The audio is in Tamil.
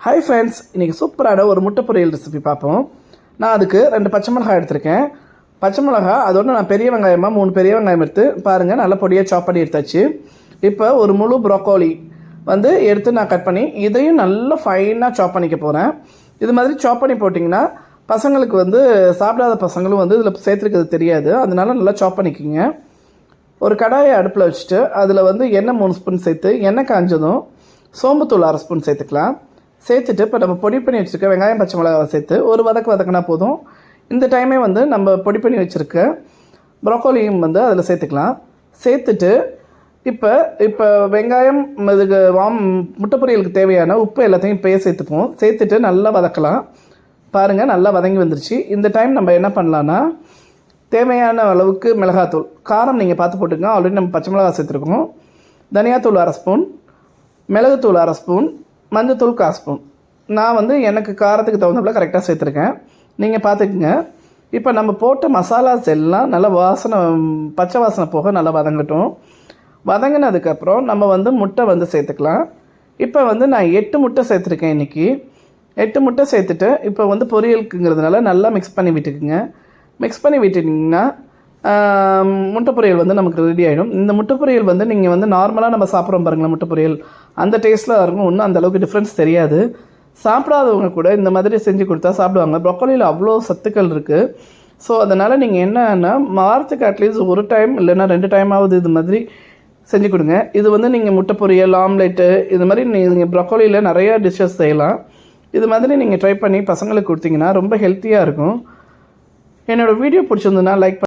ஹாய் ஃப்ரெண்ட்ஸ், இன்றைக்கி சூப்பரான ஒரு முட்டை பொரியல் ரெசிபி பார்ப்போம். நான் அதுக்கு 2 பச்சை மிளகாய் எடுத்திருக்கேன். பச்சை மிளகா அதோட நான் பெரிய வெங்காயமாக 3 பெரிய வெங்காயம் எடுத்து பாருங்கள், நல்லா பொடியாக சாப் பண்ணி எடுத்தாச்சு. இப்போ ஒரு முழு ப்ரோக்கோலி எடுத்து நான் கட் பண்ணி இதையும் நல்லா ஃபைனாக சாப் பண்ணிக்க போகிறேன். இது மாதிரி சாப் பண்ணி போட்டிங்கன்னா பசங்களுக்கு சாப்பிடாத பசங்களும் இதில் சேர்த்துருக்கிறது தெரியாது. அதனால நல்லா சாப் பண்ணிக்கோங்க. ஒரு கடாயை அடுப்பில் வச்சுட்டு அதில் எண்ணெய் 3 ஸ்பூன் சேர்த்து, எண்ணெய் காஞ்சதும் சோம்புத்தூள் 1/2 ஸ்பூன் சேர்த்துக்கலாம். சேர்த்துட்டு இப்போ நம்ம பொடி பண்ணி வச்சுருக்க வெங்காயம் பச்சை மிளகாவை சேர்த்து ஒரு வதக்கினா போதும். இந்த டைமே நம்ம பொடி பண்ணி வச்சுருக்க ப்ரோக்கோலியும் அதில் சேர்த்துக்கலாம். சேர்த்துட்டு இப்போ வெங்காயம் இதுக்கு முட்டை பொரியலுக்கு தேவையான உப்பு எல்லாத்தையும் இப்போயே சேர்த்துப்போம். சேர்த்துட்டு நல்லா வதக்கலாம். பாருங்கள், நல்லா வதங்கி வந்துருச்சு. இந்த டைம் நம்ம என்ன பண்ணலான்னா, தேவையான அளவுக்கு மிளகாத்தூள், காரம் நீங்கள் பார்த்து போட்டுக்கோங்க. ஆல்ரெடி நம்ம பச்சை மிளகா சேர்த்துருக்கோம். தனியாத்தூள் 1/2 ஸ்பூன், மிளகுத்தூள் 1/2 ஸ்பூன், மஞ்சத்தூள் 1/4 ஸ்பூன். நான் எனக்கு காரத்துக்கு தகுந்தப்பல கரெக்டாக சேர்த்துருக்கேன். நீங்கள் பார்த்துக்குங்க. இப்போ நம்ம போட்ட மசாலாஸ் எல்லாம் நல்லா பச்சை வாசனை போக நல்லா வதங்கட்டும். வதங்கினதுக்கப்புறம் நம்ம முட்டை சேர்த்துக்கலாம். இப்போ நான் 8 முட்டை சேர்த்துருக்கேன் இன்றைக்கி. 8 முட்டை சேர்த்துட்டு இப்போ பொரியலுக்குங்கிறதுனால நல்லா மிக்ஸ் பண்ணி விட்டுக்குங்க. மிக்ஸ் பண்ணி விட்டுட்டிங்கன்னா முட்டை பொரியல் நமக்கு ரெடி ஆகிடும். இந்த முட்டை பொரியல் நீங்கள் நார்மலாக நம்ம சாப்பிட்றோம் பாருங்களேன், முட்டை பொரியல் அந்த டேஸ்ட்டில் இருக்கும். ஒன்றும் அந்தளவுக்கு டிஃப்ரென்ஸ் தெரியாது. சாப்பிடாதவங்க கூட இந்த மாதிரி செஞ்சு கொடுத்தா சாப்பிடுவாங்க. ப்ரோக்கோலியில் அவ்வளோ சத்துக்கள் இருக்குது. ஸோ அதனால் நீங்கள் என்னன்னா, வாரத்துக்கு அட்லீஸ்ட் ஒரு டைம் இல்லைன்னா 2 டைமாவது இது மாதிரி செஞ்சு கொடுங்க. இது நீங்கள் முட்டை பொரியல், ஆம்லெட்டு, இது மாதிரி நீங்கள் ப்ரோக்கோலியில் நிறையா டிஷ்ஷஸ் செய்யலாம். இது மாதிரி நீங்கள் ட்ரை பண்ணி பசங்களுக்கு கொடுத்தீங்கன்னா ரொம்ப ஹெல்த்தியாக இருக்கும். என்னோடய வீடியோ பிடிச்சிருந்ததுன்னா லைக்